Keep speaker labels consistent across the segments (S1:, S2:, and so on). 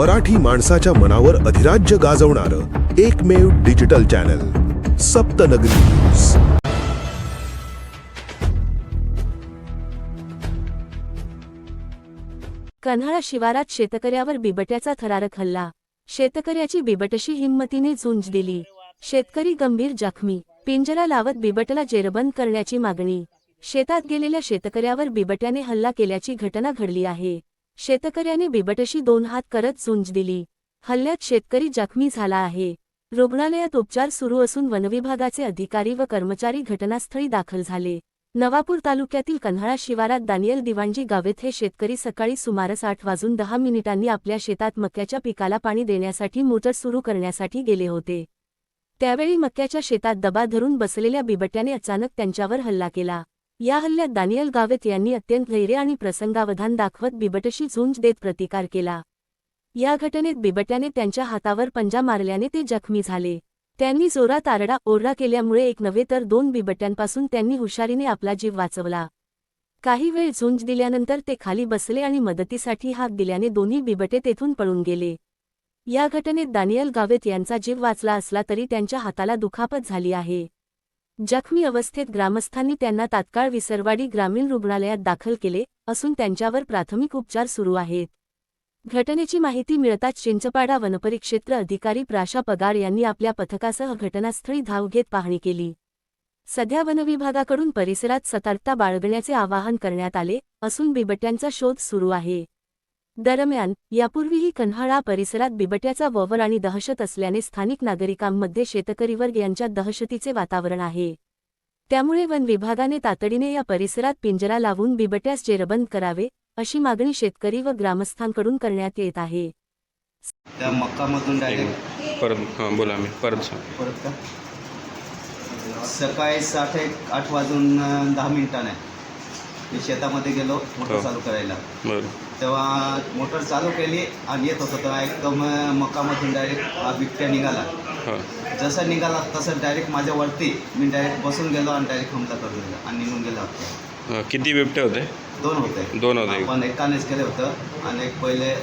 S1: मराठी माणसाच्या मनावर अधिराज्य गाजवणारं एकमेव डिजिटल चॅनल सप्तनगरी न्यूज।
S2: कन्हाळा शिवारात शेतकऱ्यावर बिबट्याचा थरारक हल्ला। शेतकऱ्याची बिबटशी हिंमतीने झुंज दिली। शेतकरी गंभीर जखमी। पिंजरा लावत बिबटला जेरबंद करण्याची मागणी। शेतात गेलेल्या शेतकऱ्यावर बिबट्याने हल्ला केल्याची घटना घडली आहे। शेतकऱ्याने बिबटशी 2 हात करत झुंज दिली। हल्ल्यात शेतकरी जखमी झाला आहे। रुग्णालयात उपचार सुरू असून वनविभागाचे अधिकारी व कर्मचारी घटनास्थळी दाखल झाले। नवापूर तालुक्यातील कन्हाळा शिवारात दानियल दिवाणजी गावेत हे शेतकरी सकाळी सुमारास 8:10 आपल्या शेतात मक्याच्या पिकाला पाणी देण्यासाठी मोटर सुरू करण्यासाठी गेले होते। त्यावेळी मक्याच्या शेतात दबा धरून बसलेल्या बिबट्याने अचानक त्यांच्यावर हल्ला केला। या हल्ल्यात दानियल गावेत यांनी अत्यंत धैर्य आणि प्रसंगावधान दाखवत बिबटशी झुंज देत प्रतिकार केला। या घटनेत बिबट्याने त्यांच्या हातावर पंजा मारल्याने ते जखमी झाले। त्यांनी जोरात आरडा-ओरडा केल्यामुळे एक नव्हे तर 2 बिबट्यांपासून त्यांनी हुशारीने आपला जीव वाचवला। काही वेळ झुंज दिल्यानंतर ते खाली बसले आणि मदतीसाठी हाक दिल्याने दोन्ही बिबटे तेथून पळून गेले। या घटनेत दानियल गावेत यांचा जीव वाचला असला तरी त्यांच्या हाताला दुखापत झाली आहे। जखमी अवस्थेत ग्रामस्थांनी त्यांना तात्काळ विसरवाडी ग्रामीण रुग्णालयात दाखल केले असून त्यांच्यावर प्राथमिक उपचार सुरू आहेत। घटनेची माहिती मिळताच चिंचपाडा वनपरिक्षेत्र अधिकारी प्राशा पगार यांनी आपल्या पथकासह घटनास्थळी धाव घेत पाहणी केली। सध्या वनविभागाकडून परिसरात सतर्कता बाळगण्याचे आवाहन करण्यात आले असून बिबट्यांचा शोध सुरू आहे। दरम्यान यापूर्वीही कन्हाळा परिसरात बिबट्याचा वावर आणि दहशत असल्याने स्थानिक नागरिकांमध्ये शेतकरी वर्ग यांच्यात दहशतीचे वातावरण आहे। त्यामुळे वन विभागाने तातडीने या परिसरात पिंजरा लावून बिबट्यास जेरबंद करावे अशी मागणी शेतकरी व ग्रामस्थांकडून करण्यात येत आहे।
S3: त्या मक्कामधून डायरेक्ट
S4: परत
S3: का सकाळी 8:10 मी शेतामध्ये गेलो मोटर चालू करायला। तेव्हा मोटर चालू केली आणि येत होतो तेव्हा एकदम मक्कामधून डायरेक्ट बिबट्या निघाला। जसं निघाला तसं डायरेक्ट माझ्यावरती मी डायरेक्ट बसून गेलो आणि डायरेक्ट हमला करून गेलो आणि निघून गेला होता।
S4: किती बिबटे होते?
S3: 2 होते।
S4: 2 होते।
S3: पण एकानेच केलं होतं आणि एक पहिले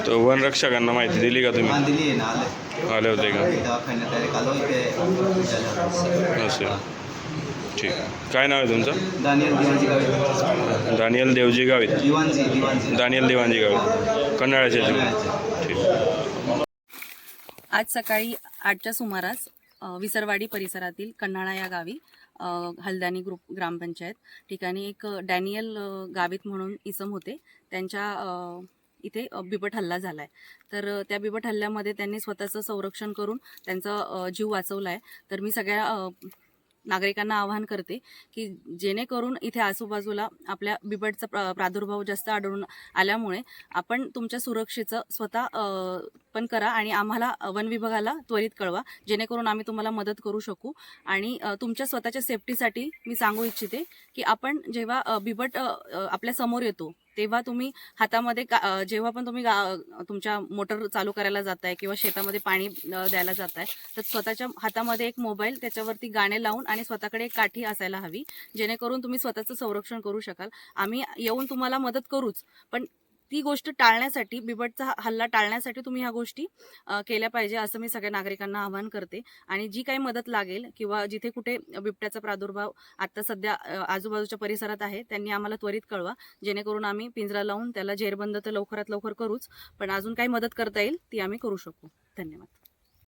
S4: तो वनरक्षकांना माहिती दिली का तुम्ही?
S3: दिली आहे ना,
S4: आले होते का?
S3: दवाखान्यात डायरेक्ट आलो इथे।
S4: असं ठीक। काय नाव आहे तुमचं?
S3: दानियल दिवाणजी गावित।
S4: दानियल देवजी गावित। दानियल दिवाणजी गावित, कन्हाळ्याचे जीव। ठीक।
S5: आज सकाळी 8च्या सुमारास विसरवाडी परिसरातील कन्हाळा या गावी हलदानी ग्रामपंचायत ठिकाणी एक डॅनियल गावित म्हणून इसम होते। त्यांच्या इथे बिबट हल्ला झालाय। तर त्या बिबट हल्ल्यामध्ये त्यांनी स्वतःचं संरक्षण करून त्यांचा जीव वाचवलाय। तर मी सगळ्या नागरिकांना आवाहन करते की जेणेकरून इथे आजूबाजूला आपल्या बिबटचा प्रादुर्भाव जास्त आढळून आल्यामुळे आपण तुमच्या सुरक्षेचं स्वतः पण करा आणि आम्हाला वन विभागाला त्वरित कळवा, जेणेकरून आम्ही तुम्हाला मदत करू शकू। आणि तुमच्या स्वतःच्या सेफ्टीसाठी मी सांगू इच्छिते की आपण जेव्हा बिबट आपल्या समोर येतो तेव्हा तुम्ही हातामध्ये जेव्हा पण तुम्ही तुमच्या मोटर चालू करायला जाताय किंवा शेतामध्ये पाणी द्यायला जाताय तर स्वतःच्या हातामध्ये एक मोबाईल, त्याच्यावरती गाणे लावून आणि स्वतःकडे एक काठी असायला हवी, जेणेकरून तुम्ही स्वतःचं संरक्षण करू शकाल। आम्ही येऊन तुम्हाला मदत करूच, पण ती गोष्ट टाळण्यासाठी, बिबटचा हल्ला टाळण्यासाठी तुम्ही ह्या गोष्टी केल्या पाहिजे असं मी सगळ्या नागरिकांना आवाहन करते। आणि जी काही मदत लागेल किंवा जिथे कुठे बिबट्याचा प्रादुर्भाव आता सध्या आजूबाजूच्या परिसरात आहे त्यांनी आम्हाला त्वरित कळवा, जेणेकरून आम्ही पिंजरा लावून त्याला जेरबंद तर लवकरात लवकर करूच, पण अजून काही मदत करता येईल ती आम्ही करू शकू। धन्यवाद।